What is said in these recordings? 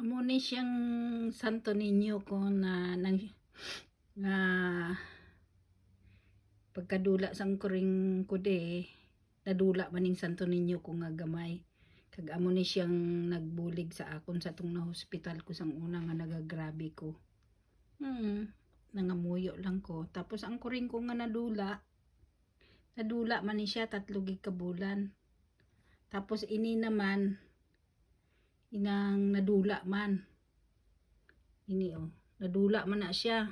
Amo ni siyang Santo Niño ko na nang nga pagkadula sang kuring kude nadula maning Santo Niño ko nga gamay. Kag amo ni siyang nagbulig sa akon sa tung na hospital ko sang una nga nagagrabe ko. Nangamuyo lang ko. Tapos ang kuring ko nga nadula man ni siya 3 ka bulan. Tapos ini naman inang nadula man. Ini nadula man na siya.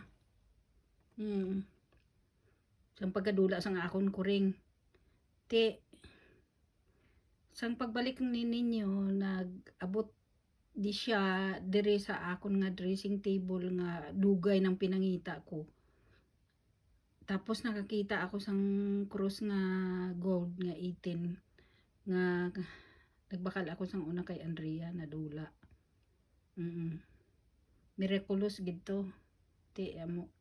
Sang pagkadula sang akon kuring. Sang pagbalik ni ninyo nag-abot di siya dire sa akon nga dressing table nga dugay ng pinangita ko. Tapos nakakita ako sang cross nga gold nga 18 nga nagbakal ako sang una kay Andrea nadula. Miraculous gid to.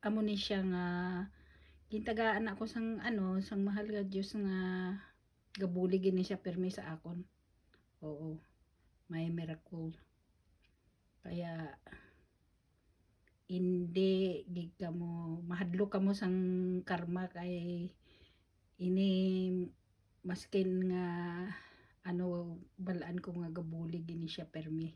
Amo ni siya nga gintagaan ako sang sang mahal nga Dios nga gabulig ni siya permi sa akon. Oo. May miracle. Kaya hindi gid kamo mahadlo kamo sang karma kay ini maskin nga balaan ko nga gabulig ni siya permi.